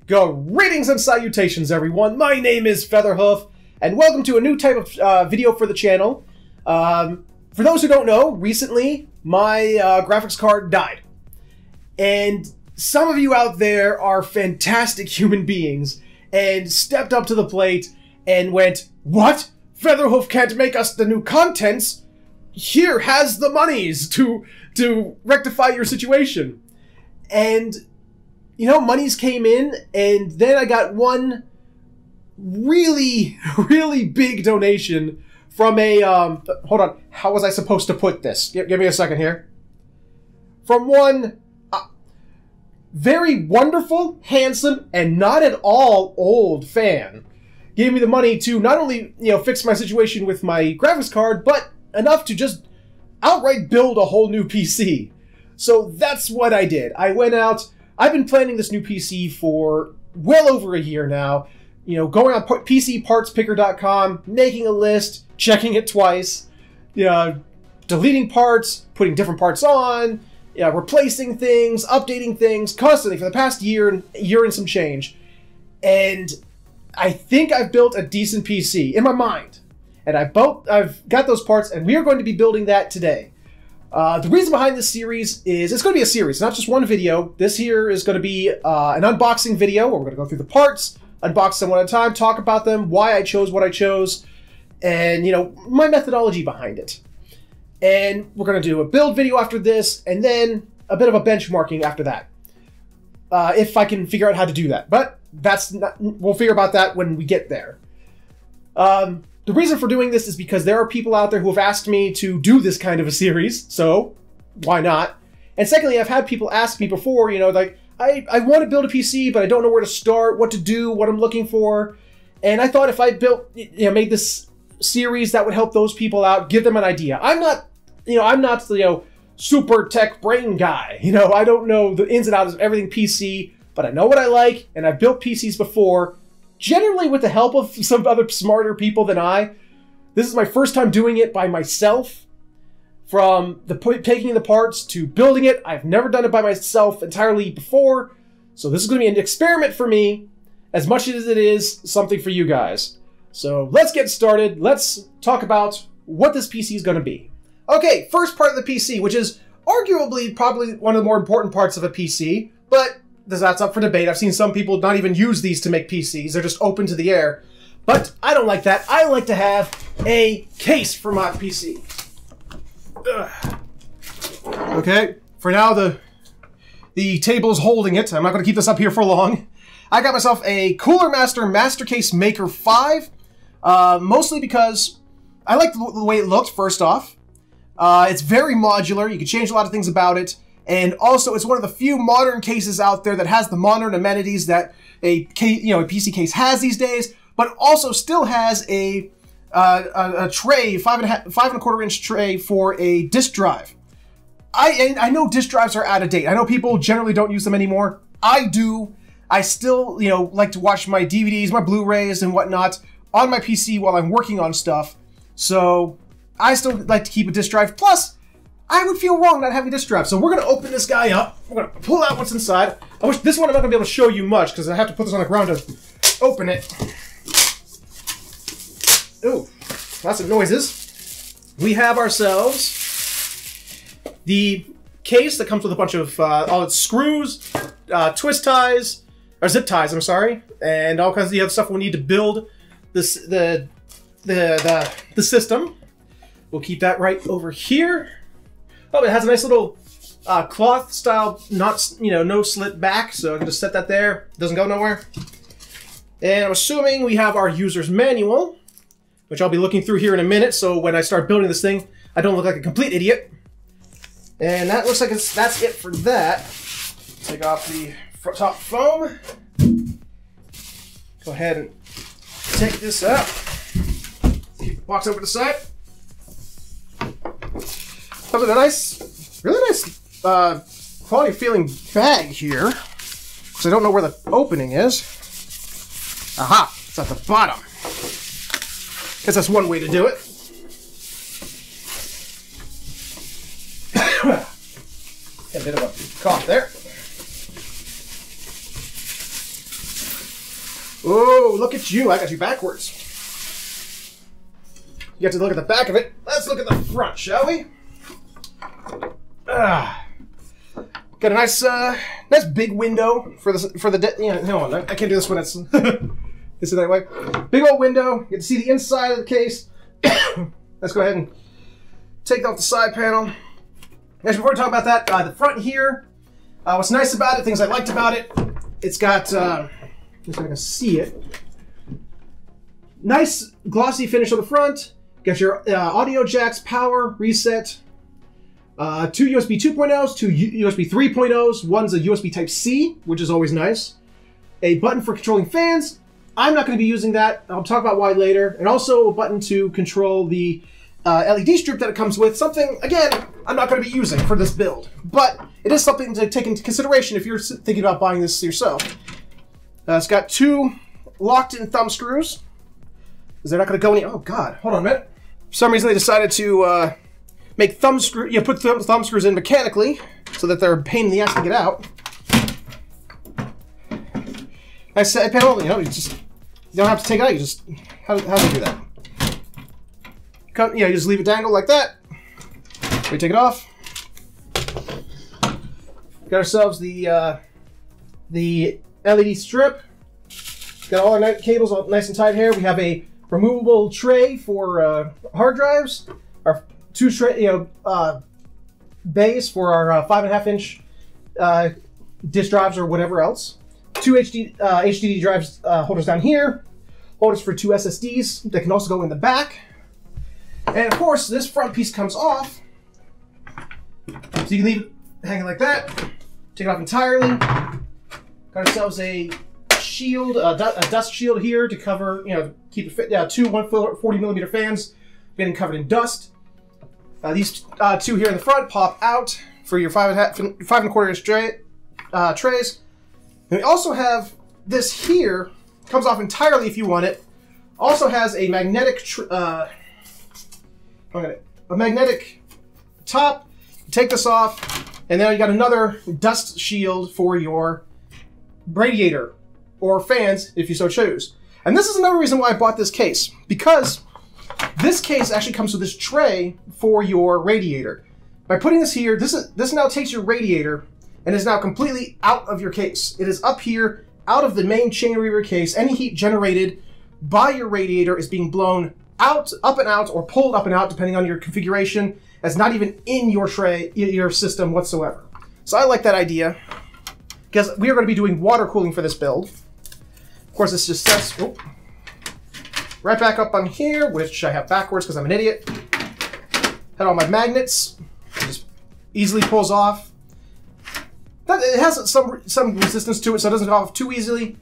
Greetings and salutations, everyone. My name is Featherhoof, and welcome to a new type of video for the channel. For those who don't know, recently my graphics card died. And some of you out there are fantastic human beings and stepped up to the plate and went, "What? Featherhoof can't make us the new contents? Here has the monies to rectify your situation." And you know, monies came in, and then I got one really big donation from a, hold on, how was I supposed to put this? Give me a second here. From one very wonderful, handsome, and not at all old fan. Gave me the money to not only, you know, fix my situation with my graphics card, but enough to just outright build a whole new PC. So that's what I did. I went out. I've been planning this new PC for well over a year now. You know, going on PCPartsPicker.com, making a list, checking it twice, deleting parts, putting different parts on, replacing things, updating things, constantly for the past year and some change. And I think I've built a decent PC in my mind. And I've got those parts, and we are going to be building that today. The reason behind this series is it's going to be a series, not just one video. This here is going to be an unboxing video where we're going to go through the parts, unbox them one at a time, talk about them, why I chose what I chose, and, you know, my methodology behind it. And we're going to do a build video after this, and then a bit of a benchmarking after that. If I can figure out how to do that. But that's not, we'll figure about that when we get there. The reason for doing this is because there are people out there who have asked me to do this kind of a series, so why not? And secondly, I've had people ask me before, you know, like, I want to build a PC, but I don't know where to start, what to do, what I'm looking for. And I thought if I made this series that would help those people out, give them an idea. I'm not the, super tech brain guy. You know, I don't know the ins and outs of everything PC, but I know what I like, and I've built PCs before, generally with the help of some other smarter people than I. This is my first time doing it by myself. From taking the parts to building it, I've never done it by myself entirely before. So this is going to be an experiment for me, as much as it is something for you guys. So let's get started. Let's talk about what this PC is going to be. Okay, first part of the PC, which is arguably probably one of the more important parts of a PC, but that's up for debate. I've seen some people not even use these to make PCs. They're just open to the air. But I don't like that. I like to have a case for my PC. Ugh. Okay, for now the table's holding it. I'm not going to keep this up here for long. I got myself a Cooler Master Mastercase Maker 5, mostly because I like the way it looked, first off. It's very modular. You can change a lot of things about it. And also, it's one of the few modern cases out there that has the modern amenities that a PC case has these days, but also still has a tray, 5.25 inch tray for a disk drive. I know disk drives are out of date. I know people generally don't use them anymore. I do. I still, like to watch my DVDs, my Blu-rays and whatnot on my PC while I'm working on stuff. So I still like to keep a disk drive. Plus, I would feel wrong not having a disk drive. So we're going to open this guy up. We're going to pull out what's inside. I wish this one I'm not going to be able to show you much because I have to put this on the ground to open it. Ooh, lots of noises. We have ourselves the case that comes with a bunch of all its screws, twist ties, or zip ties, I'm sorry, and all kinds of the other stuff we need to build this the system. We'll keep that right over here. Oh, it has a nice little cloth style, no slit back, so I can just set that there. It doesn't go nowhere. And I'm assuming we have our user's manual, which I'll be looking through here in a minute, so when I start building this thing, I don't look like a complete idiot. And that looks like that's it for that. Take off the top foam. Go ahead and take this out. Keep the box over to the side. Comes with a nice, really nice quality feeling bag here, because I don't know where the opening is. Aha, it's at the bottom. Guess that's one way to do it. A bit of a cough there. Oh, look at you. I got you backwards. You have to look at the back of it. Let's look at the front, shall we? Got a nice big window for the hold on, I can't do this when it's this is that way. Big old window. You get to see the inside of the case. Let's go ahead and take off the side panel. Actually, before we talk about that, the front here. What's nice about it, things I liked about it, it's got. Just so I can see it. Nice glossy finish on the front. Got your audio jacks, power, reset. 2 USB 2.0s, 2 USB 3.0s. One's a USB Type-C, which is always nice. A button for controlling fans. I'm not going to be using that. I'll talk about why later. And also a button to control the LED strip that it comes with. Something, again, I'm not going to be using for this build. But it is something to take into consideration if you're thinking about buying this yourself. It's got 2 locked-in thumb screws. Is they're not going to go any... Oh, God. Hold on a minute. For some reason, they decided to make thumb screw... put thumb screws in mechanically so that they're a pain in the ass to get out. Nice side panel. You don't have to take it out. You just... How do they do that? You just leave it dangled like that. We take it off. Got ourselves the LED strip. Got all our cables all nice and tight here. We have a removable tray for hard drives. Our 2 bays for our 5.5-inch disk drives or whatever else. 2 HDD drives holders down here. Holders for 2 SSDs that can also go in the back. And of course, this front piece comes off. So you can leave it hanging like that. Take it off entirely. Got ourselves a shield, a dust shield here to cover, keep it fit. 2 140mm fans getting covered in dust. These 2 here in the front pop out for your 5.25-inch trays. And we also have this here, comes off entirely if you want it. Also has a magnetic top. Take this off, and now you got another dust shield for your radiator or fans if you so choose. And this is another reason why I bought this case, because this case actually comes with this tray for your radiator. By putting this here, this now takes your radiator and is now completely out of your case. It is up here, out of the main chain of your case. Any heat generated by your radiator is being blown out, up and out, or pulled up and out, depending on your configuration. That's not even in your tray, your system whatsoever. So I like that idea, because we are going to be doing water cooling for this build. Of course, this just sets right back up on here, which I have backwards because I'm an idiot. Had all my magnets, just easily pulls off. It has some resistance to it, so it doesn't go off too easily.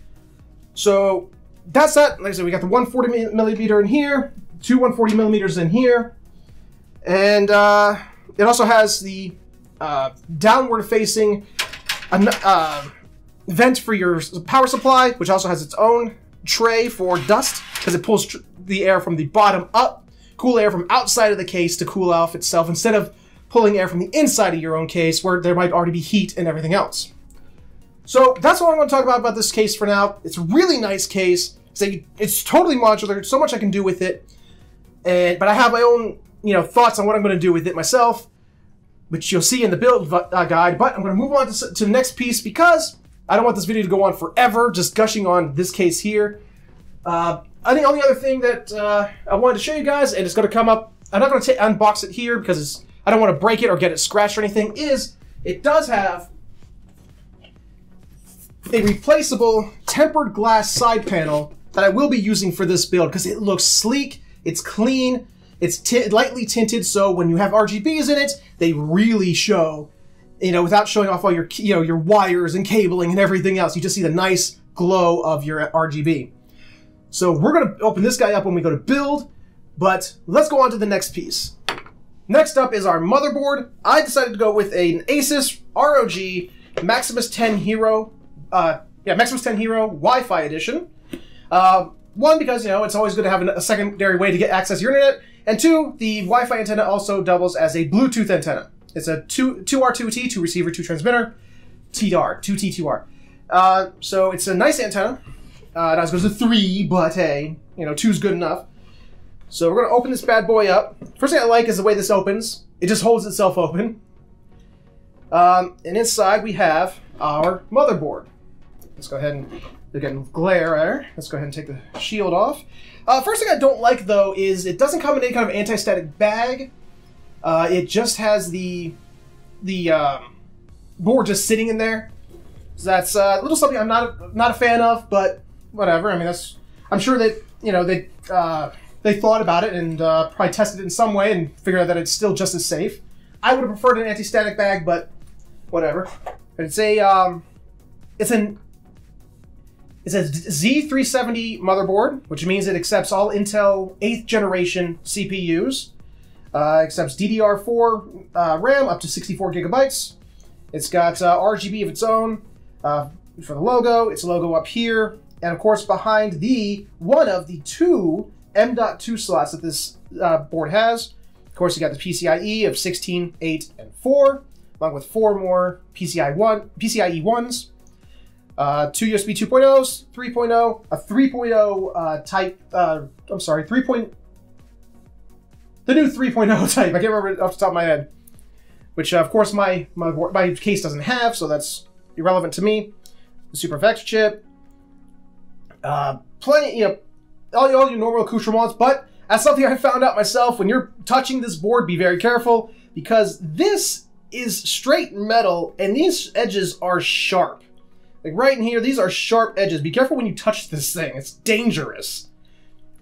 So that's that. Like I said, we got the 140mm in here, 2 140mm in here. And it also has the downward-facing vent for your power supply, which also has its own tray for dust, because it pulls the air from the bottom up, cool air from outside of the case to cool off itself, instead of pulling air from the inside of your own case, where there might already be heat and everything else. So that's what I'm going to talk about this case for now. It's a really nice case. It's totally modular. There's so much I can do with it. But I have my own thoughts on what I'm going to do with it myself, which you'll see in the build guide. But I'm going to move on to the next piece, because I don't want this video to go on forever, just gushing on this case here. I think the only other thing that I wanted to show you guys, and it's going to come up, I'm not going to unbox it here because I don't want to break it or get it scratched or anything, is it does have a replaceable tempered glass side panel that I will be using for this build, because it looks sleek, it's clean, it's lightly tinted, so when you have RGBs in it, they really show, without showing off all your, your wires and cabling and everything else. You just see the nice glow of your RGB. So we're going to open this guy up when we go to build, but let's go on to the next piece. Next up is our motherboard. I decided to go with an Asus ROG Maximus 10 Hero, Maximus 10 Hero Wi-Fi edition. One, because, it's always good to have a secondary way to get access to your internet. And 2, the Wi-Fi antenna also doubles as a Bluetooth antenna. It's a 2R2T, 2 receiver, 2 transmitter, TR, 2T2R. So it's a nice antenna. Not as good as a 3, but hey, you know, 2's good enough. So we're going to open this bad boy up. First thing I like is the way this opens. It just holds itself open. And inside we have our motherboard. Let's go ahead and, they're getting glare there. Let's go ahead and take the shield off. First thing I don't like, though, is it doesn't come in any kind of anti-static bag. It just has the board just sitting in there. So that's a little something I'm not a fan of, but whatever. I mean, I'm sure that, you know, they thought about it and probably tested it in some way and figured out that it's still just as safe. I would have preferred an anti-static bag, but whatever. But it's a Z370 motherboard, which means it accepts all Intel 8th generation CPUs. Accepts DDR4 RAM up to 64 gigabytes. It's got RGB of its own for the logo. Its logo up here, and of course behind one of the 2 M.2 slots that this board has. Of course, you got the PCIe of 16, 8, and 4, along with 4 more PCIe 1s. 2 USB 2.0s, 3.0, a 3.0 type. I'm sorry, the new 3.0 type. I can't remember it off the top of my head. Which, of course, my case doesn't have, so that's irrelevant to me. The Super Vex chip. Plenty, you know, all your normal accoutrements, but that's something I found out myself. When you're touching this board, be very careful, because this is straight metal, and these edges are sharp. Like right in here, these are sharp edges. Be careful when you touch this thing. It's dangerous.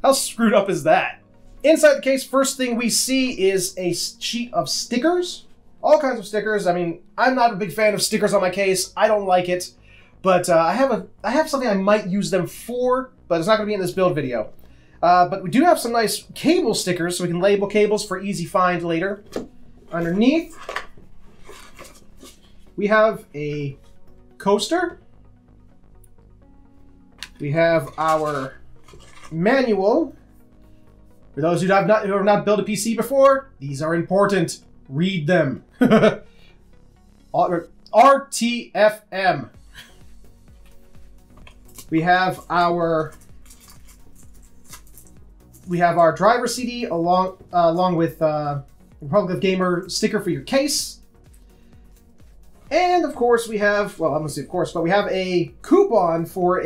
How screwed up is that? Inside the case, first thing we see is a sheet of stickers. All kinds of stickers. I mean, I'm not a big fan of stickers on my case. I don't like it. But I have something I might use them for, but it's not going to be in this build video. But we do have some nice cable stickers, so we can label cables for easy find later. Underneath, we have a coaster. We have our manual. For those who have not built a PC before, these are important. Read them. RTFM. We have our driver CD along with Republic of Gamer sticker for your case. And of course we have, well, I'm gonna say of course, but we have a coupon for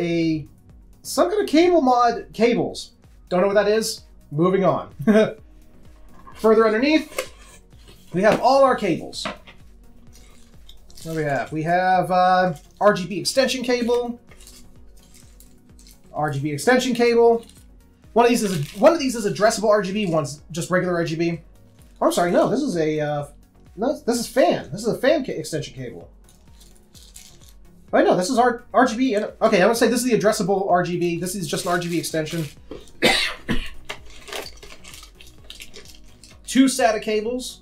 some kind of cable mod cables. Don't know what that is. Moving on. Further underneath, we have all our cables. What do we have? We have RGB extension cable. RGB extension cable. One of these is addressable RGB. One's just regular RGB. Oh, I'm sorry. No, this is this is fan. This is a fan extension cable. Oh no, this is RGB. Okay, I'm gonna say this is the addressable RGB. This is just an RGB extension. 2 SATA cables.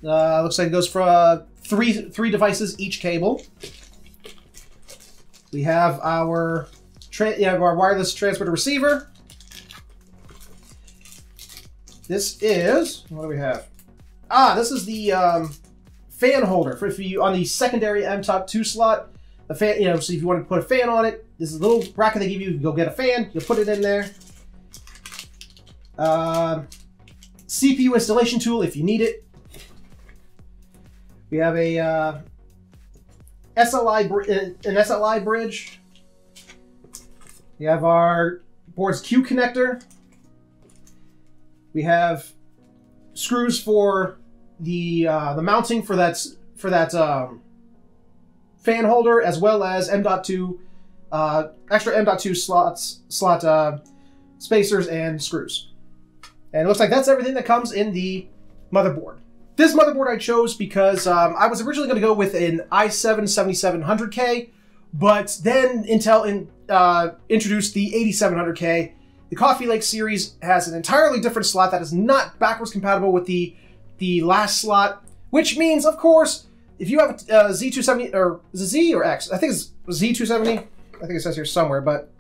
Looks like it goes for three devices each cable. We have our wireless transmitter receiver. This is, what do we have? This is the fan holder for you on the secondary M.2 slot. The fan, you know, so if you want to put a fan on it, this is a little bracket they give you. You'll get a fan. You'll put it in there. CPU installation tool if you need it. We have an SLI bridge. We have our board's Q connector. We have screws for the mounting for that fan holder, as well as M.2 extra M.2 slot spacers and screws. And it looks like that's everything that comes in the motherboard. This motherboard I chose because I was originally going to go with an i7-7700K, but then Intel introduced the 8700K. The Coffee Lake series has an entirely different slot that is not backwards compatible with the last slot, which means, of course, if you have a Z270, or is it Z or X? I think it's Z270. I think it says here somewhere, but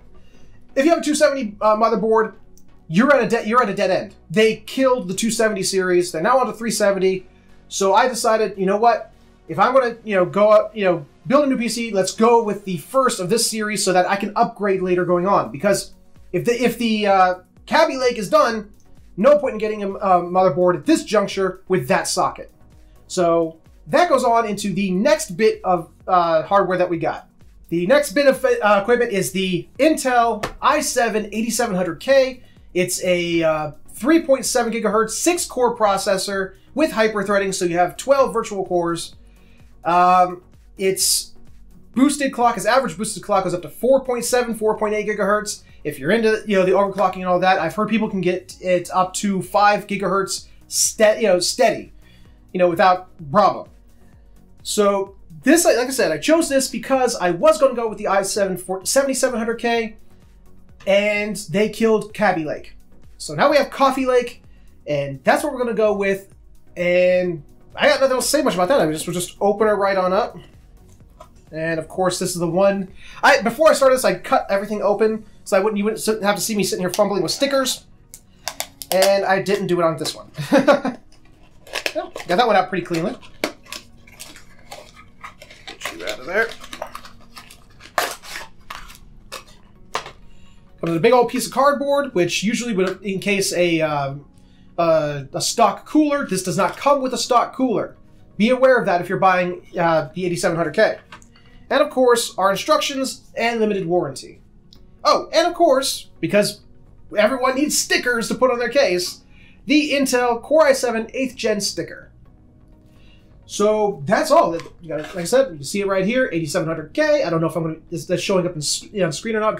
if you have a 270 motherboard, you're at a dead end. They killed the 270 series. They're now on to 370. So I decided, you know what? if I'm going to, go up, build a new PC, let's go with the first of this series so that I can upgrade later going on. Because if the Kaby Lake is done, no point in getting a motherboard at this juncture with that socket. So that goes on into the next bit of hardware that we got. The next bit of equipment is the Intel i7 8700K. It's a 3.7 gigahertz, 6-core processor with hyper-threading, so you have 12 virtual cores. Its boosted clock, its average boosted clock goes up to 4.7, 4.8 gigahertz. If you're into the overclocking and all that, I've heard people can get it up to 5 gigahertz steady, without problem. So this, like I said, I chose this because I was going to go with the i7 7700K, and they killed Kaby Lake. So now we have Coffee Lake, and that's what we're going to go with. And I got nothing else to say much about that. We'll just open it right on up. And of course, this is the one. Before I started this, I cut everything open so you wouldn't have to see me sitting here fumbling with stickers. And I didn't do it on this one. Well, got that one out pretty cleanly. Get you out of there. Comes with a big old piece of cardboard, which usually would encase a stock cooler. This does not come with a stock cooler. Be aware of that if you're buying the 8700K. And of course, our instructions and limited warranty. Oh, and of course, because everyone needs stickers to put on their case, the Intel Core i7 8th Gen sticker. So that's all. Like I said, you can see it right here, 8700K. I don't know if that's showing up on screen or not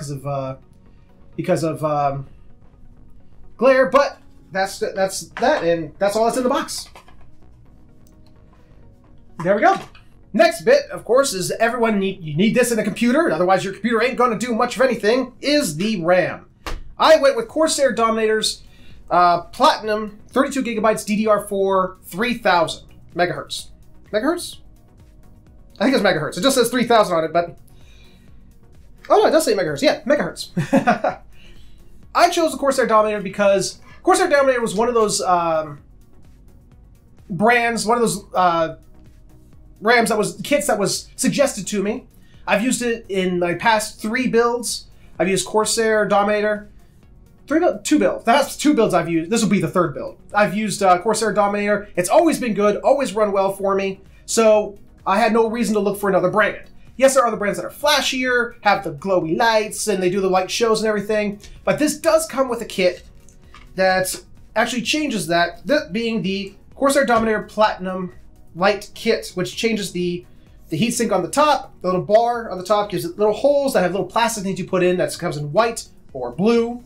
because of glare, but that's that, and that's all that's in the box. There we go. Next bit, of course, is you need this in a computer, otherwise your computer ain't going to do much of anything, is the RAM. I went with Corsair Dominator's Platinum 32 gigabytes DDR4 3000 megahertz. Megahertz? I think it's megahertz. It just says 3000 on it, but... Oh no, it does say megahertz. Yeah, megahertz. I chose the Corsair Dominator because Corsair Dominator was one of those brands, one of those kits that was suggested to me. I've used it in my past 3 builds. I've used Corsair Dominator. 2 builds. That's 2 builds I've used. This will be the 3rd build. I've used Corsair Dominator. It's always been good, always run well for me. So I had no reason to look for another brand. Yes, there are other brands that are flashier, have the glowy lights, and they do the light shows and everything. But this does come with a kit that actually changes that. That being the Corsair Dominator Platinum Light Kit, which changes the heatsink on the top. The little bar on the top gives it little holes that have little plastic things you put in that comes in white or blue.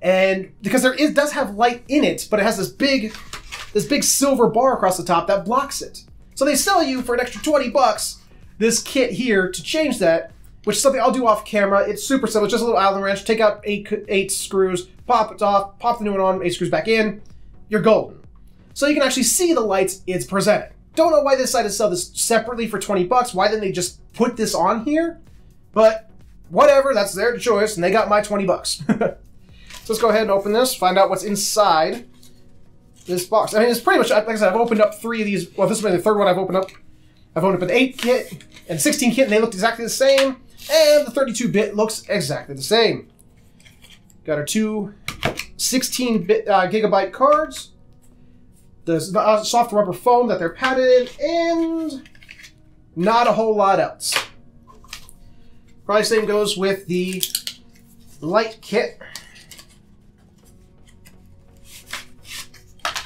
And because does have light in it, but it has this big silver bar across the top that blocks it. So they sell you for an extra 20 bucks this kit here to change that, which is something I'll do off camera. It's super simple. It's just a little Allen wrench. Take out 8 screws, pop it off, pop the new one on, 8 screws back in. You're golden. So you can actually see the lights it's presenting. Don't know why they decided to sell this separately for 20 bucks. Why didn't they just put this on here? But whatever, that's their choice, and they got my 20 bucks. So let's go ahead and open this, find out what's inside this box. I mean, it's pretty much, like I said, I've opened up 3 of these. Well, this is the 3rd one I've opened up. I've opened up an 8 kit and 16 kit, and they looked exactly the same. And the 32-bit looks exactly the same. Got our 2 16-bit gigabyte cards. The soft rubber foam that they're padded in, and not a whole lot else. Probably same goes with the light kit.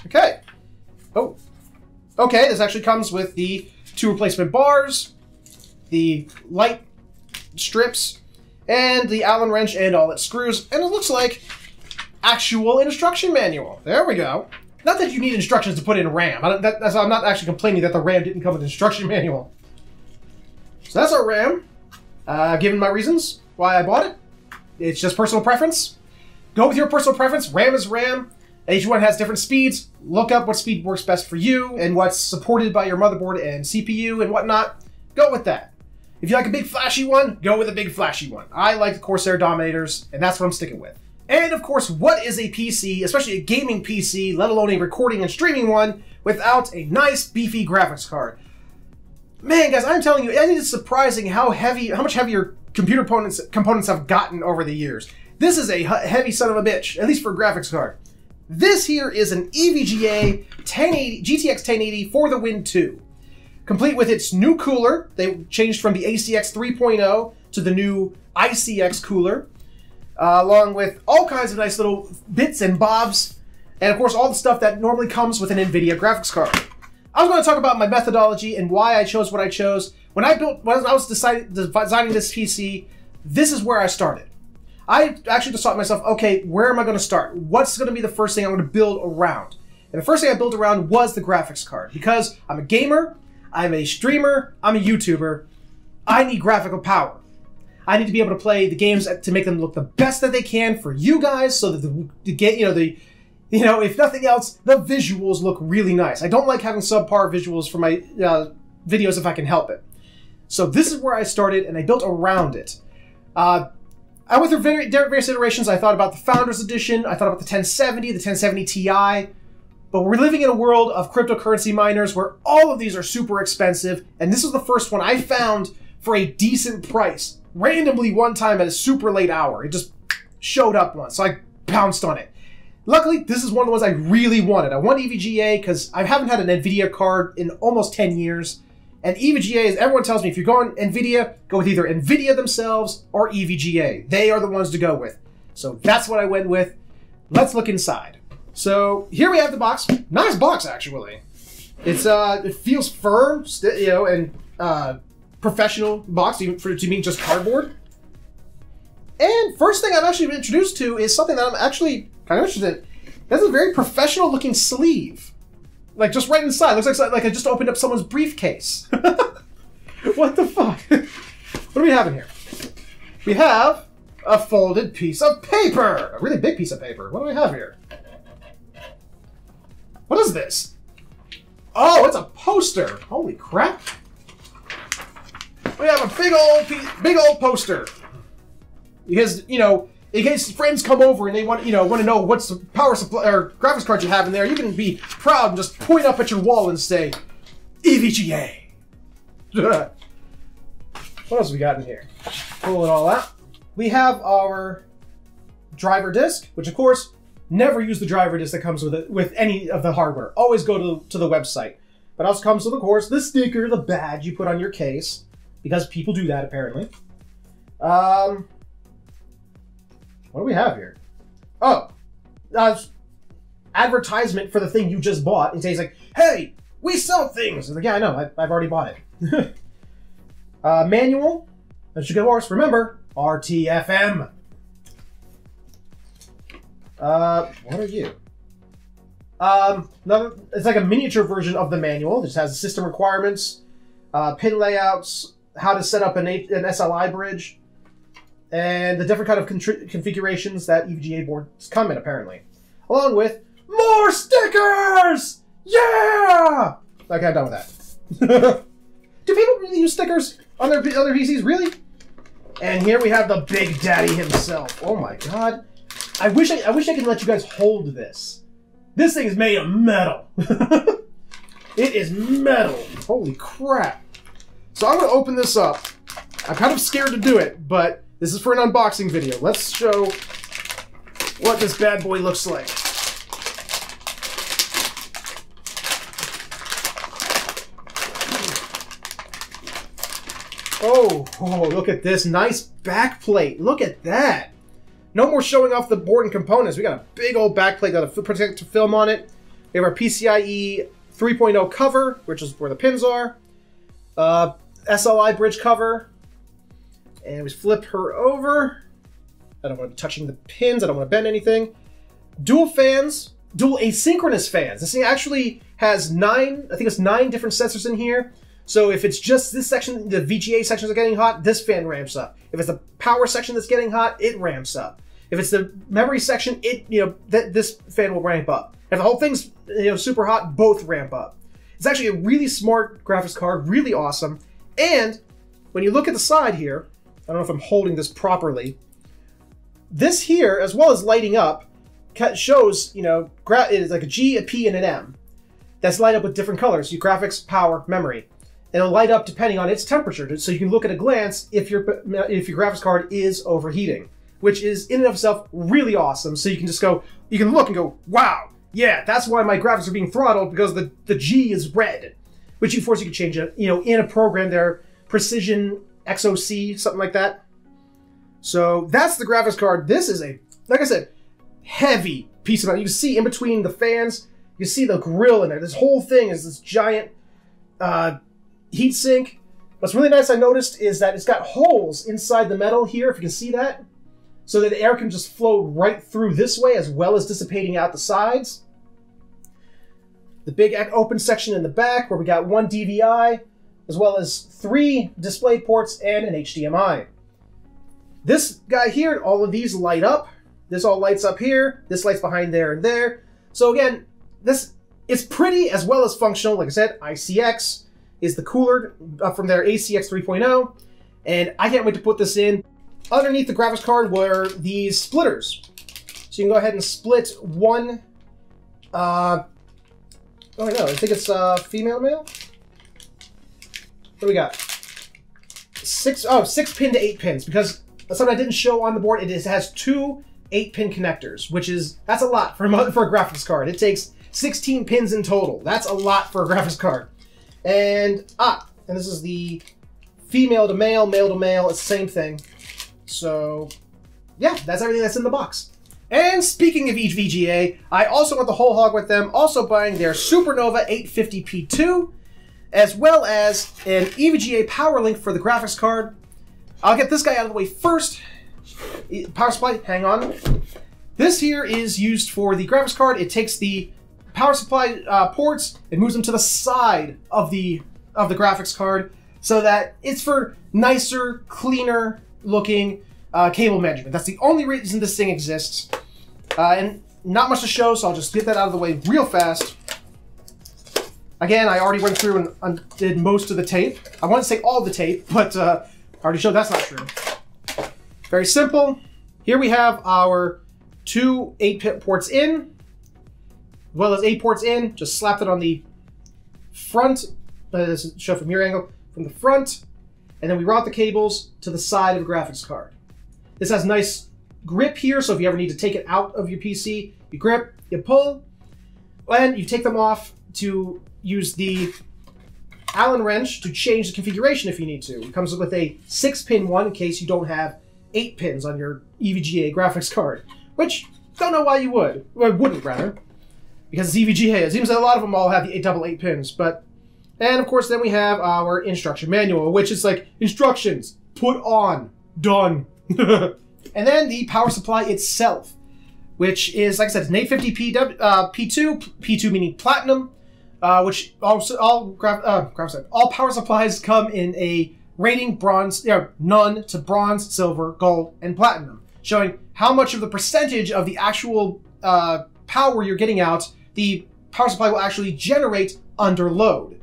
Okay. Oh. Okay, this actually comes with the 2 replacement bars, the light strips, and the Allen wrench and all its screws, and it looks like actual instruction manual. There we go. Not that you need instructions to put in RAM. I'm not actually complaining that the RAM didn't come with an instruction manual. So that's our RAM. Given my reasons why I bought it, it's just personal preference. Go with your personal preference. RAM is RAM. Each one has different speeds. Look up what speed works best for you and what's supported by your motherboard and CPU and whatnot. Go with that. If you like a big flashy one, go with a big flashy one. I like the Corsair Dominators, and that's what I'm sticking with. And of course, what is a PC, especially a gaming PC, let alone a recording and streaming one, without a nice beefy graphics card? Man, guys, I'm telling you, it is surprising how much heavier computer components have gotten over the years. This is a heavy son of a bitch, at least for a graphics card. This here is an EVGA GTX 1080 for the Win 2. Complete with its new cooler. They changed from the ACX 3.0 to the new ICX cooler. Along with all kinds of nice little bits and bobs. And of course, all the stuff that normally comes with an NVIDIA graphics card. I was going to talk about my methodology and why I chose what I chose. When I was designing this PC, this is where I started. I actually just thought to myself, okay, where am I going to start? What's going to be the first thing I'm going to build around? And the first thing I built around was the graphics card. Because I'm a gamer, I'm a streamer, I'm a YouTuber, I need graphical power. I need to be able to play the games to make them look the best that they can for you guys, so that if nothing else, the visuals look really nice. I don't like having subpar visuals for my videos if I can help it. So this is where I started, and I built around it. I went through various iterations. I thought about the Founders Edition, I thought about the 1070, the 1070 Ti, but we're living in a world of cryptocurrency miners where all of these are super expensive, and this was the first one I found for a decent price. Randomly one time at a super late hour. It just showed up once, so I pounced on it. Luckily, this is one of the ones I really wanted. I want EVGA because I haven't had an NVIDIA card in almost 10 years. And EVGA, is everyone tells me, if you're going NVIDIA, go with either NVIDIA themselves or EVGA. They are the ones to go with. So that's what I went with. Let's look inside. So here we have the box. Nice box, actually. It's it feels firm, and professional box, even for it to mean just cardboard. And first thing I've actually been introduced to is something that I'm actually kind of interested in. That's a very professional looking sleeve. Like, just right inside. Looks like I just opened up someone's briefcase. What the fuck? What do we have in here? We have a folded piece of paper. A really big piece of paper. What do we have here? What is this? Oh, it's a poster. Holy crap. We have a big old poster. Because, in case friends come over and they want to know what's the power supply or graphics card you have in there, you can be proud and just point up at your wall and say, EVGA. What else we got in here? Pull it all out. We have our driver disc, which of course, never use the driver disc that comes with it with any of the hardware. Always go to the website. But also comes with, of course, the sticker, the badge you put on your case, because people do that apparently. What do we have here? Oh, advertisement for the thing you just bought. And he's like, hey, we sell things. I'm like, yeah, I know. I've already bought it. Manual. That should go ours. Remember, RTFM. What are you? It's like a miniature version of the manual. It just has system requirements, pin layouts, how to set up an SLI bridge, and the different kind of configurations that EVGA boards come in, apparently. Along with more stickers! Yeah! Okay, I'm done with that. Do people really use stickers on their other PCs? Really? And here we have the Big Daddy himself. Oh my god. I wish I could let you guys hold this. This thing is made of metal. It is metal. Holy crap. So I'm going to open this up. I'm kind of scared to do it, but this is for an unboxing video. Let's show what this bad boy looks like. Oh, look at this nice back plate. Look at that. No more showing off the board and components. We got a big old back plate, got a protective film on it. We have our PCIe 3.0 cover, which is where the pins are. SLI bridge cover. And we flip her over. I don't want to be touching the pins. I don't want to bend anything. Dual fans. Dual asynchronous fans. This thing actually has 9 different sensors in here. So if it's just this section, the VGA sections are getting hot, this fan ramps up. If it's the power section that's getting hot, it ramps up. If it's the memory section, this fan will ramp up. If the whole thing's super hot, both ramp up. It's actually a really smart graphics card, really awesome. And when you look at the side here, I don't know if I'm holding this properly. This here, as well as lighting up, shows, it is like a G, a P, and an M. That's light up with different colors. Graphics, power, memory. it'll light up depending on its temperature, so you can look at a glance if your graphics card is overheating, which is in and of itself really awesome. So you can just go, you can look and go, wow, yeah, that's why my graphics are being throttled, because the G is red, which of course you can change it, you know, in a program there, Precision XOC, something like that. So that's the graphics card. This is a, like I said, heavy piece of metal. You can see in between the fans, you see the grill in there. This whole thing is this giant heat sink. What's really nice I noticed is that it's got holes inside the metal here, if you can see that, so that the air can just flow right through this way as well as dissipating out the sides. The big open section in the back where we got one DVI, as well as 3 display ports and an HDMI. This guy here, all of these light up. This all lights up here. This lights behind there and there. So again, this is pretty as well as functional. Like I said, ICX is the cooler from their ACX 3.0. And I can't wait to put this in. Underneath the graphics card were these splitters. So you can go ahead and split one. Oh no, I think it's female male. What do we got? 6 pin to 8 pins, because something I didn't show on the board. It has 2 8-pin connectors, which is, that's a lot for a graphics card. It takes 16 pins in total. That's a lot for a graphics card. And this is the female to male, male to male. It's the same thing. So yeah, that's everything that's in the box. And speaking of each VGA, I also went the whole hog with them, also buying their Supernova 850p2, as well as an EVGA power link for the graphics card. I'll get this guy out of the way first. Power supply, hang on. This here is used for the graphics card. It takes the power supply ports and moves them to the side of the graphics card, so that it's for nicer, cleaner looking cable management. That's the only reason this thing exists. And not much to show, so I'll just get that out of the way real fast. Again, I already went through and did most of the tape. I want to say all the tape, but I already showed that's not true. Very simple. Here we have our 2 8-pin ports in, as well as 8 ports in. Just slapped it on the front. This is show from your angle, from the front, and then we route the cables to the side of the graphics card. This has nice grip here, so if you ever need to take it out of your PC, you grip, you pull, and you take them off to use the Allen wrench to change the configuration if you need to. It comes with a 6-pin one in case you don't have 8 pins on your EVGA graphics card, which don't know why you would, or wouldn't rather, because it's EVGA. It seems that a lot of them all have the double 8 pins, but, and of course then we have our instruction manual, which is like, instructions, put on, done. And then the power supply itself, which is, like I said, it's an 850p P2 meaning platinum, which also all power supplies come in a rating bronze, none to bronze, silver, gold, and platinum, showing how much of the percentage of the actual power you're getting out the power supply will actually generate under load.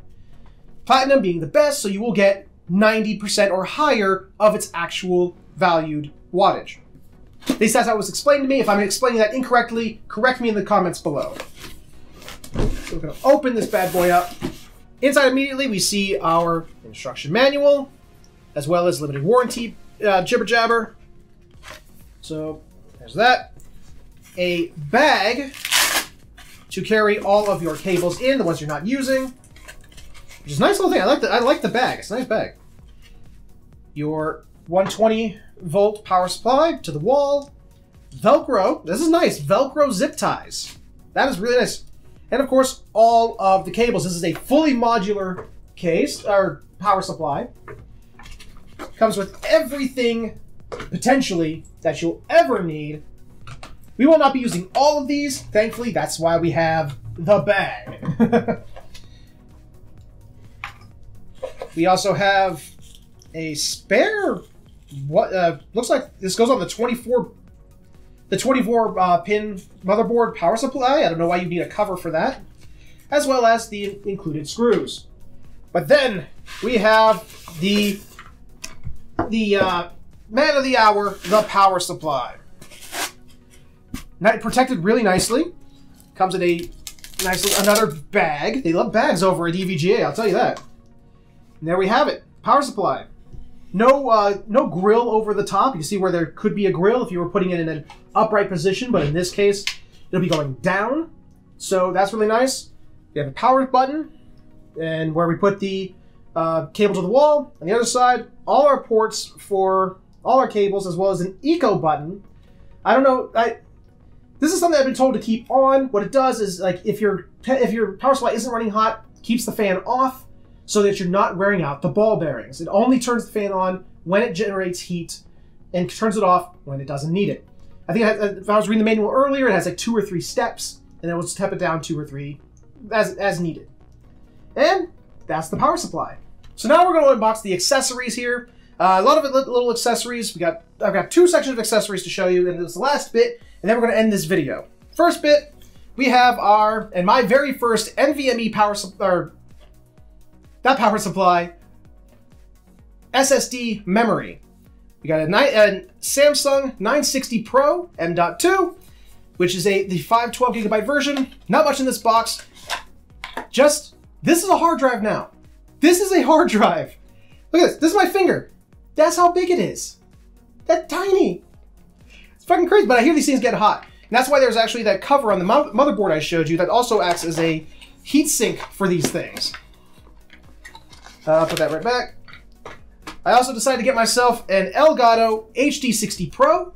Platinum being the best, so you will get 90% or higher of its actual valued wattage. At least that's how it was explained to me. If I'm explaining that incorrectly, correct me in the comments below. So we're going to open this bad boy up. Inside immediately we see our instruction manual, as well as limited warranty jibber jabber. So there's that. A bag to carry all of your cables in, the ones you're not using. Which is a nice little thing. I like the bag. It's a nice bag. Your 120-volt power supply to the wall. Velcro. This is nice. Velcro zip ties. That is really nice. And of course, all of the cables. This is a fully modular case, or power supply. Comes with everything, potentially, that you'll ever need. We will not be using all of these. Thankfully, that's why we have the bag. We also have a spare, what looks like this goes on the 24 pin motherboard power supply. I don't know why you need a cover for that, as well as the included screws. But then we have the man of the hour, the power supply. Protected really nicely. Comes in a nice another bag. They love bags over at EVGA, I'll tell you that. And there we have it. Power supply. No, no grill over the top. You can see where there could be a grill if you were putting it in an upright position, but in this case, it'll be going down. So that's really nice. We have a power button, and where we put the cable to the wall. On the other side, all our ports for all our cables, as well as an eco button. I don't know. This is something I've been told to keep on. What it does is, like, if your power supply isn't running hot, keeps the fan off so that you're not wearing out the ball bearings. It only turns the fan on when it generates heat and turns it off when it doesn't need it. I think if I was reading the manual earlier, it has like 2 or 3 steps, and then we'll step it down 2 or 3 as needed. And that's the power supply. So now we're going to unbox the accessories here. A lot of little accessories. I've got 2 sections of accessories to show you, and this is the last bit, and then we're going to end this video. First bit, we have my very first NVMe power supply, SSD memory. We got a Samsung 960 Pro M.2, which is the 512GB version. Not much in this box. This is a hard drive now. This is a hard drive. Look at this. This is my finger. That's how big it is. That's tiny. It's fucking crazy, but I hear these things get hot. And that's why there's actually that cover on the motherboard I showed you that also acts as a heat sink for these things. I'll put that right back. I also decided to get myself an Elgato HD60 Pro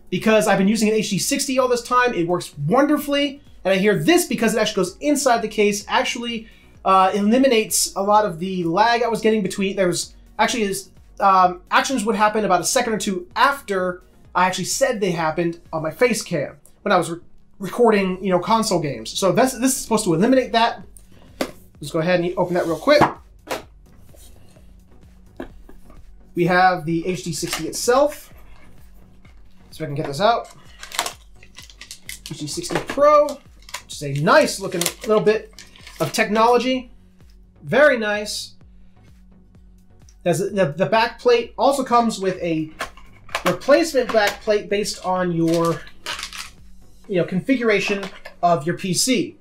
because I've been using an HD60 all this time. It works wonderfully. And I hear this, because it actually goes inside the case, actually eliminates a lot of the lag I was getting between. There's actually actions would happen about a second or 2 after I actually said they happened on my face cam when I was recording, console games. So this is supposed to eliminate that. Let's go ahead and open that real quick. We have the HD60 itself. So I can get this out. HD60 Pro, which is a nice looking little bit of technology. Very nice. The back plate also comes with a replacement back plate based on your configuration of your PC.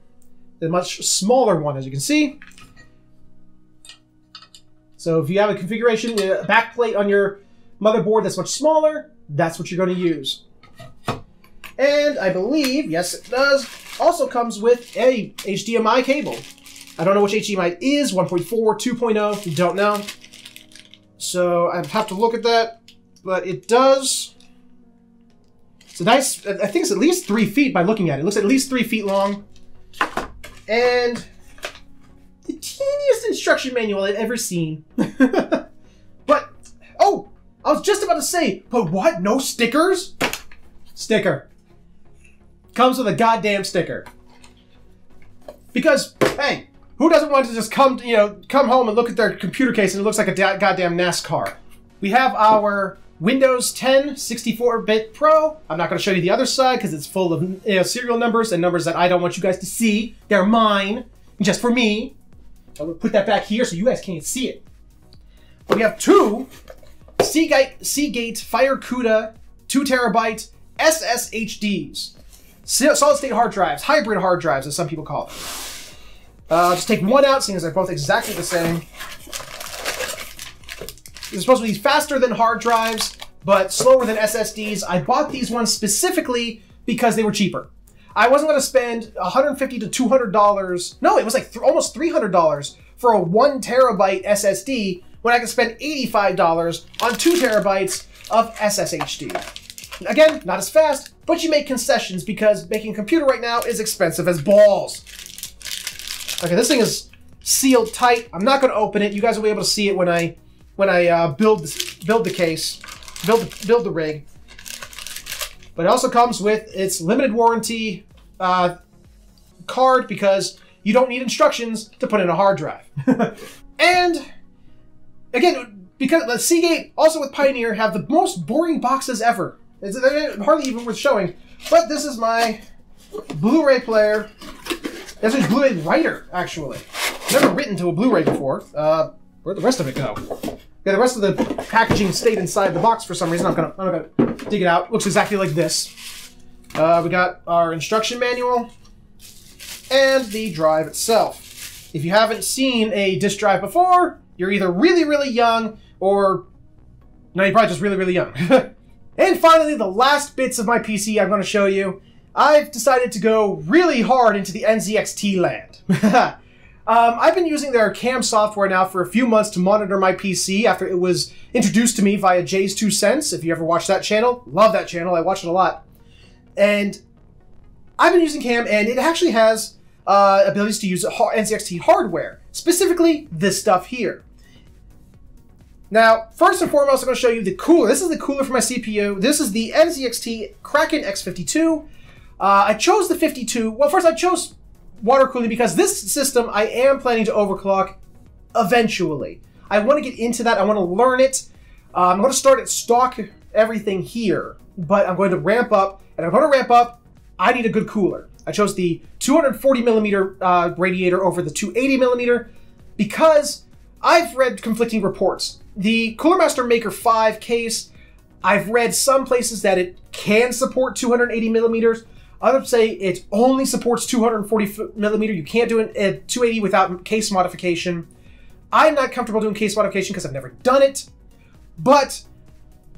The much smaller one, as you can see. So if you have a configuration, a back plate on your motherboard that's much smaller, that's what you're going to use. And I believe, yes it does, also comes with a HDMI cable. I don't know which HDMI it is, 1.4, 2.0, don't know. So I have to look at that, but it does. It's a nice, I think it's at least 3 feet by looking at it. It looks at least 3 feet long. And the teeniest instruction manual I've ever seen. But, oh, I was just about to say, but what? No stickers? Sticker. Comes with a goddamn sticker. Because, hey, who doesn't want to just come home and look at their computer case and it looks like a goddamn NASCAR? We have our Windows 10 64-bit Pro. I'm not going to show you the other side because it's full of serial numbers and numbers that I don't want you guys to see. They're mine, just for me. I will put that back here so you guys can't see it. But we have 2 Seagate FireCuda 2TB SSHDs. Solid-state hard drives, hybrid hard drives, as some people call them. Just take one out, seeing as they're both exactly the same. They're supposed to be faster than hard drives, but slower than SSDs. I bought these ones specifically because they were cheaper. I wasn't going to spend $150 to $200. No, it was like almost $300 for a 1 terabyte SSD when I could spend $85 on 2 terabytes of SSHD. Again, not as fast, but you make concessions because making a computer right now is expensive as balls. Okay, this thing is sealed tight. I'm not going to open it. You guys will be able to see it when I build the case, build the rig. But it also comes with its limited warranty card because you don't need instructions to put in a hard drive. And again, because the Seagate, also with Pioneer, have the most boring boxes ever. It's hardly even worth showing. But this is my Blu-ray player. This is Blu-ray writer, actually. Never written to a Blu-ray before. Where'd the rest of it go? Yeah, the rest of the packaging stayed inside the box for some reason. I'm not gonna dig it out. Looks exactly like this. We got our instruction manual and the drive itself. If you haven't seen a disk drive before, you're either really, really young, or no, you're probably just really, really young. And finally, the last bits of my PC I'm going to show you. I've decided to go really hard into the NZXT land. I've been using their cam software now for a few months to monitor my PC after it was introduced to me via Jay's 2 Cents. If you ever watch that channel, love that channel. I watch it a lot. And I've been using cam, and it actually has abilities to use NZXT hardware, specifically this stuff here. Now, first and foremost, I'm going to show you the cooler. This is the cooler for my CPU. This is the NZXT Kraken X52. I chose the 52. Well, first I chose water cooling because this system I am planning to overclock eventually. I want to get into that. I want to learn it. I'm going to start at stock everything here, but I'm going to ramp up. And I'm going to ramp up. I need a good cooler. I chose the 240 millimeter radiator over the 280 millimeter because I've read conflicting reports. The Cooler Master Maker 5 case, I've read some places that it can support 280 millimeters. Others say it only supports 240 millimeter. You can't do it at 280 without case modification. I'm not comfortable doing case modification because I've never done it. But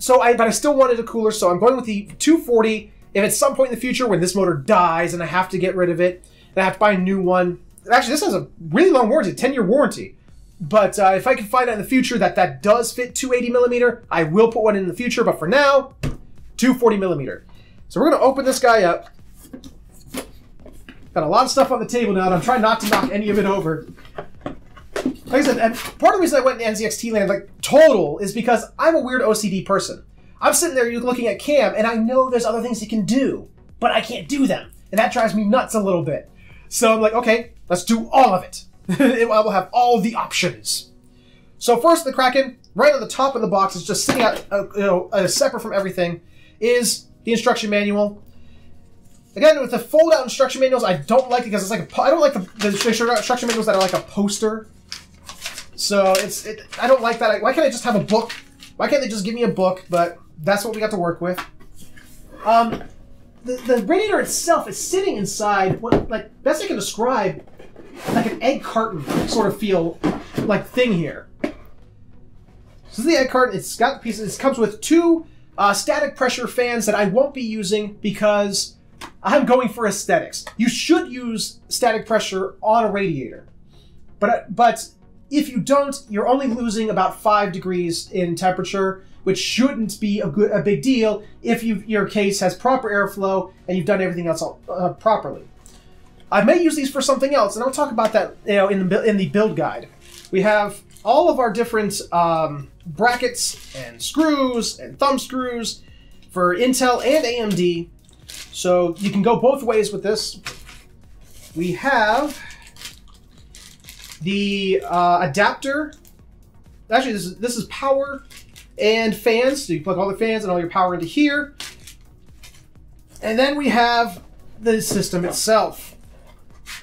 I still wanted a cooler, so I'm going with the 240. If at some point in the future when this motor dies and I have to get rid of it, and I have to buy a new one. Actually, this has a really long warranty, 10-year warranty. But if I can find out in the future that does fit 280 millimeter, I will put one in the future. But for now, 240 millimeter. So we're going to open this guy up. Got a lot of stuff on the table now, and I'm trying not to knock any of it over. Like I said, and part of the reason I went in NZXT land, like total, is because I'm a weird OCD person. I'm sitting there looking at cam, and I know there's other things you can do, but I can't do them. And that drives me nuts a little bit. So I'm like, okay, let's do all of it. I will have all the options. So first, the Kraken, right on the top of the box, is just sitting out, separate from everything, is the instruction manual. Again, with the fold-out instruction manuals, I don't like it because it's like I don't like the instruction manuals that are like a poster. So I don't like that. Why can't I just have a book? Why can't they just give me a book? But that's what we got to work with. The radiator itself is sitting inside what, like, best I can describe, like an egg carton sort of feel like thing here. This is the egg carton. It's got pieces. It comes with two static pressure fans that I won't be using because I'm going for aesthetics. You should use static pressure on a radiator, but if you don't, you're only losing about 5 degrees in temperature, which shouldn't be a big deal if your case has proper airflow and you've done everything else properly. I may use these for something else, and I'll talk about that in the build guide. We have all of our different brackets and screws and thumb screws for Intel and AMD, so you can go both ways with this. We have the adapter. Actually, this is power and fans, so you plug all the fans and all your power into here. And then we have the system itself.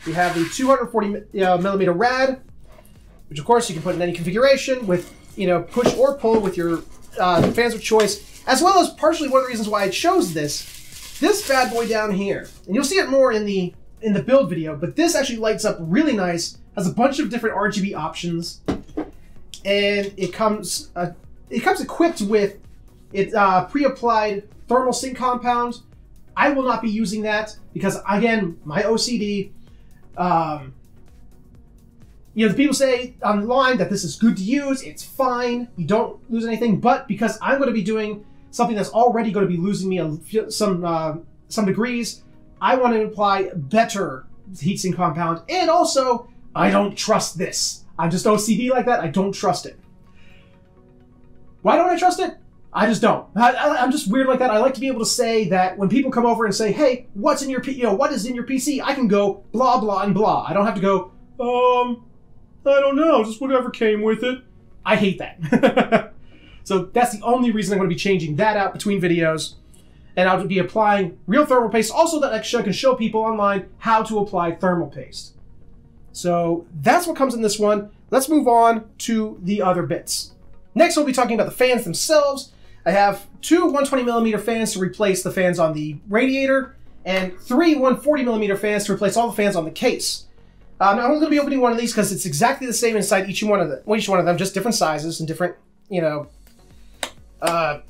We have the 240 millimeter rad, which of course you can put in any configuration with, push or pull with your fans of choice, as well as partially one of the reasons why I chose this bad boy down here. And you'll see it more in the build video, but this actually lights up really nice, has a bunch of different RGB options, and it comes equipped with its pre-applied thermal sink compound. I will not be using that because, again, my OCD. The people say online that this is good to use, it's fine, you don't lose anything, but because I'm going to be doing something that's already going to be losing me some degrees, I want to apply better heatsink compound, and also, I don't trust this. I'm just OCD like that, I don't trust it. Why don't I trust it? I just don't. I'm just weird like that. I like to be able to say that when people come over and say, "Hey, what is in your PC?" I can go blah blah and blah. I don't have to go, I don't know, just whatever came with it. I hate that. So that's the only reason I'm going to be changing that out between videos, and I'll be applying real thermal paste. Also, that I can show people online how to apply thermal paste. So that's what comes in this one. Let's move on to the other bits. Next, we'll be talking about the fans themselves. I have two 120 millimeter fans to replace the fans on the radiator, and three 140 millimeter fans to replace all the fans on the case. I'm only going to be opening one of these because it's exactly the same inside each one of them, just different sizes and different, you know, well,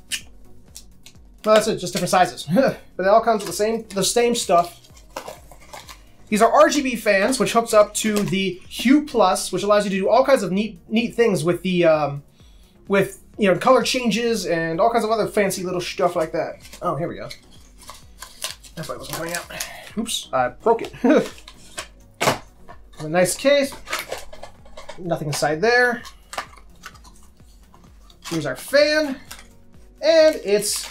that's it, just different sizes. But it all comes with the same stuff. These are RGB fans, which hooks up to the Hue Plus, which allows you to do all kinds of neat things with the, you know, color changes and all kinds of other fancy little stuff like that. Oh, here we go. That's why it wasn't coming out. Oops, I broke it. A nice case. Nothing inside there. Here's our fan. And its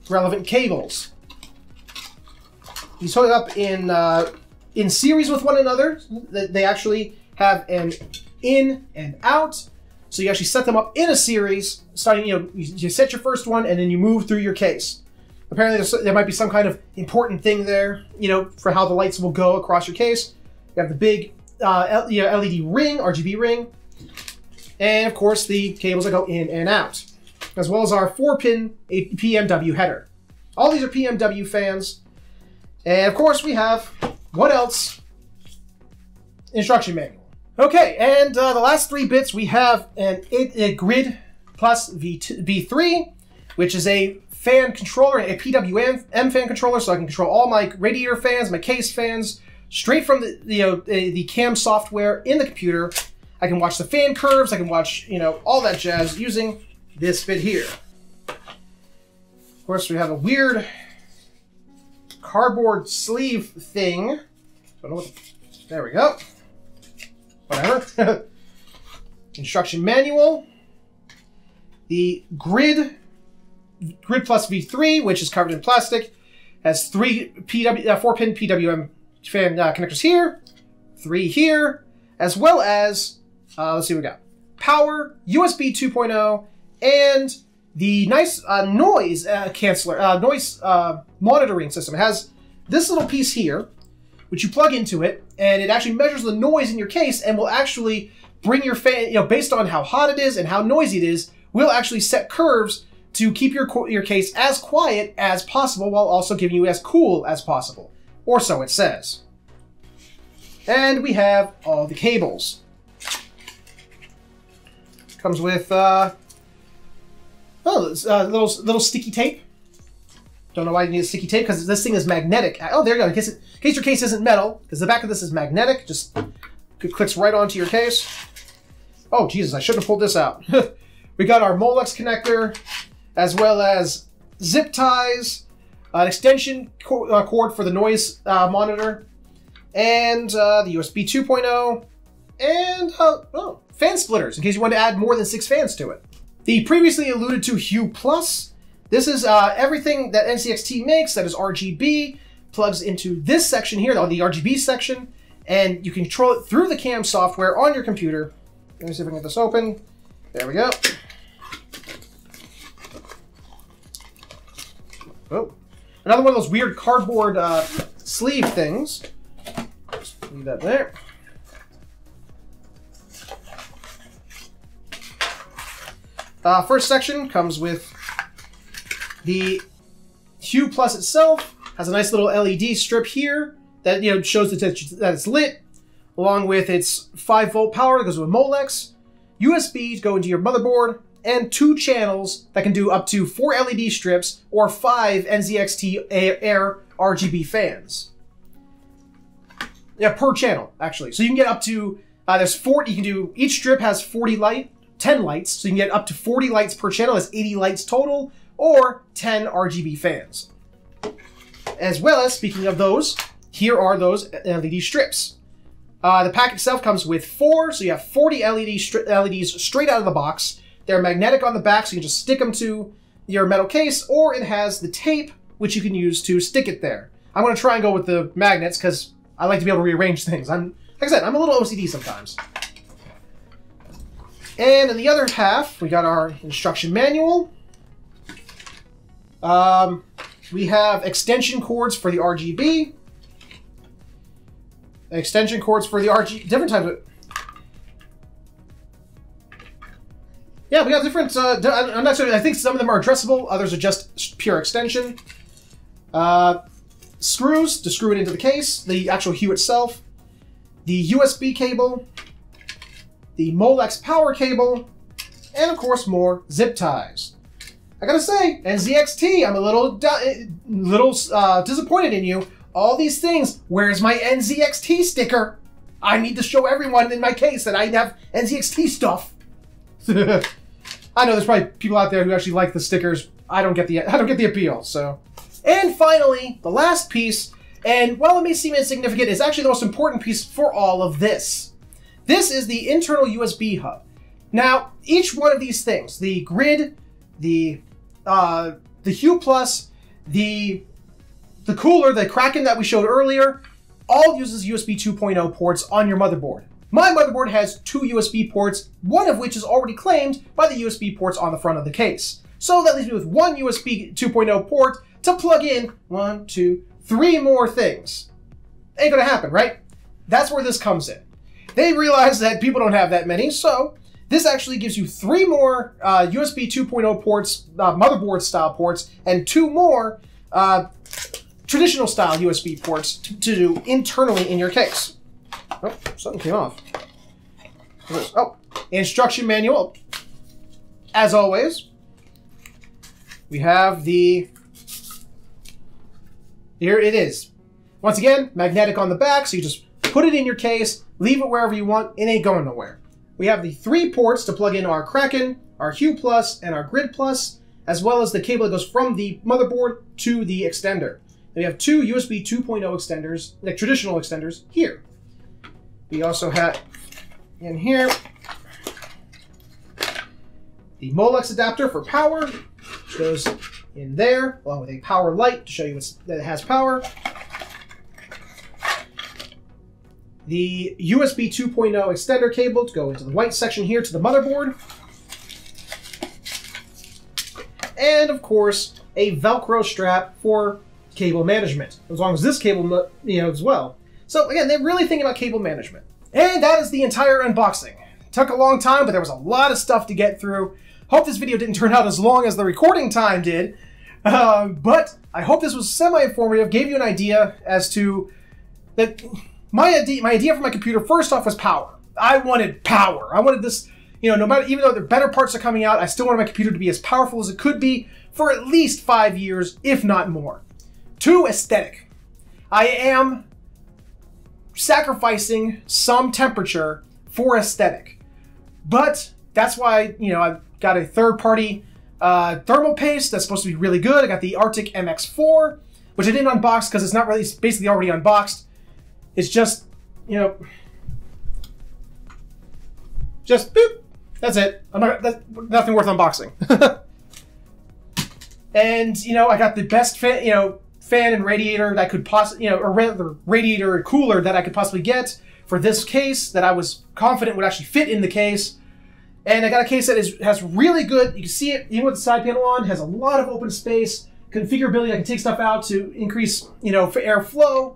relevant cables. These hook up in series with one another. They actually have an in and out. So you actually set them up in a series, starting, you know, you set your first one and then you move through your case. Apparently there might be some kind of important thing there, you know, for how the lights will go across your case. You have the big LED ring, RGB ring, and of course the cables that go in and out, as well as our 4-pin PMW header. All these are PMW fans. And of course we have, what else? Instruction manual. Okay, and the last 3 bits, we have a Grid Plus V3, which is a fan controller, a PWM fan controller, so I can control all my radiator fans, my case fans, straight from the CAM software in the computer. I can watch the fan curves, I can watch, you know, all that jazz using this bit here. Of course, we have a weird cardboard sleeve thing. Don't know what there we go. Whatever. Instruction manual. The Grid Plus V3, which is covered in plastic, has 3 4-pin PWM fan connectors here, 3 here, as well as, let's see what we got. Power, USB 2.0, and the nice noise canceller, noise monitoring system. It has this little piece here, which you plug into it, and it actually measures the noise in your case and will actually bring your fan, you know, based on how hot it is and how noisy it is, will actually set curves to keep your case as quiet as possible while also giving you as cool as possible. Or so it says. And we have all the cables. Comes with little sticky tape. Don't know why you need a sticky tape, because this thing is magnetic. Oh, there you go. In case your case isn't metal, because the back of this is magnetic, just clicks right onto your case. Oh, Jesus, I shouldn't have pulled this out. We got our Molex connector, as well as zip ties, an extension cord for the noise monitor, and the USB 2.0, and fan splitters, in case you want to add more than 6 fans to it. The previously alluded to Hue Plus. This is everything that NCXT makes that is RGB, plugs into this section here, the RGB section, and you can control it through the CAM software on your computer. Let me see if I can get this open. There we go. Oh, another one of those weird cardboard sleeve things. Just leave that there. First section comes with the Hue Plus itself. Has a nice little LED strip here that, you know, shows that it's lit, along with its 5-volt power that goes with Molex, USB to go into your motherboard, and 2 channels that can do up to 4 LED strips or 5 NZXT Air RGB fans. Yeah, per channel, actually. So you can get up to, there's 40, you can do, each strip has 10 lights, so you can get up to 40 lights per channel. That's 80 lights total, or 10 RGB fans. As well as, speaking of those, here are those LED strips. The pack itself comes with 4, so you have 40 LEDs straight out of the box. They're magnetic on the back, so you can just stick them to your metal case, or it has the tape, which you can use to stick it there. I'm going to try and go with the magnets, because I like to be able to rearrange things. Like I said, I'm a little OCD sometimes. And in the other half, we got our instruction manual. We have extension cords for the RGB. Extension cords for the different types of... Yeah, we got different... I'm not sure. I think some of them are addressable. Others are just pure extension. Screws to screw it into the case. The actual Hue itself. the USB cable, the Molex power cable, and of course more zip ties. I gotta say, NZXT, I'm a little disappointed in you. All these things, where's my NZXT sticker? I need to show everyone in my case that I have NZXT stuff. I know there's probably people out there who actually like the stickers. I don't get the appeal, so. And finally, the last piece, and while it may seem insignificant, it's actually the most important piece for all of this. This is the internal USB hub. Now, each one of these things, the grid, the Hue Plus, the cooler, the Kraken that we showed earlier, all uses USB 2.0 ports on your motherboard. My motherboard has 2 USB ports, one of which is already claimed by the USB ports on the front of the case. So that leaves me with 1 USB 2.0 port to plug in 1, 2, 3 more things. Ain't gonna happen, right? That's where this comes in. They realize that people don't have that many, so this actually gives you 3 more USB 2.0 ports, motherboard style ports, and 2 more traditional style USB ports to do internally in your case. Oh, something came off. Oh, instruction manual. As always, we have the, here it is. Once again, magnetic on the back, so you just put it in your case, leave it wherever you want, it ain't going nowhere. We have the 3 ports to plug in our Kraken, our Hue Plus, and our Grid Plus, as well as the cable that goes from the motherboard to the extender. Then we have 2 USB 2.0 extenders, like traditional extenders, here. We also have, in here, the Molex adapter for power, which goes in there, along with a power light to show you that it has power. The USB 2.0 extender cable to go into the white section here to the motherboard. And of course, a Velcro strap for cable management, as long as this cable, as well. So again, they're really thinking about cable management. And that is the entire unboxing. It took a long time, but there was a lot of stuff to get through. Hope this video didn't turn out as long as the recording time did, but I hope this was semi-informative, gave you an idea as to that. My idea for my computer, first off, was power. I wanted power. I wanted this, no matter, even though the better parts are coming out, I still wanted my computer to be as powerful as it could be for at least 5 years, if not more. 2, aesthetic. I am sacrificing some temperature for aesthetic. But that's why, I've got a third-party thermal paste that's supposed to be really good. I got the Arctic MX4, which I didn't unbox because it's not really, it's basically already unboxed. It's just, just boop. That's it. That's nothing worth unboxing. And I got the best fan, fan and radiator that I could possibly, or rather radiator and cooler that I could possibly get for this case that I was confident would actually fit in the case. And I got a case that has really good. You can see it even with the side panel on. Has a lot of open space, configurability. I can take stuff out to increase, for airflow.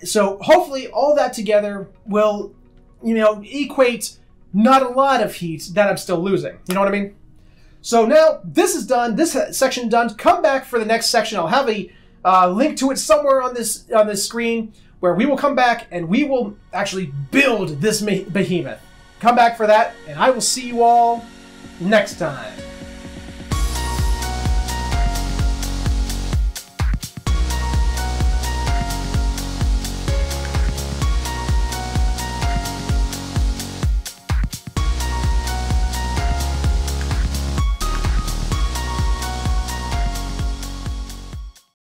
So hopefully all that together will, equate not a lot of heat that I'm still losing. You know what I mean? So now this is done, this section done. Come back for the next section. I'll have a link to it somewhere on this screen where we will come back and we will actually build this behemoth. Come back for that, and I will see you all next time.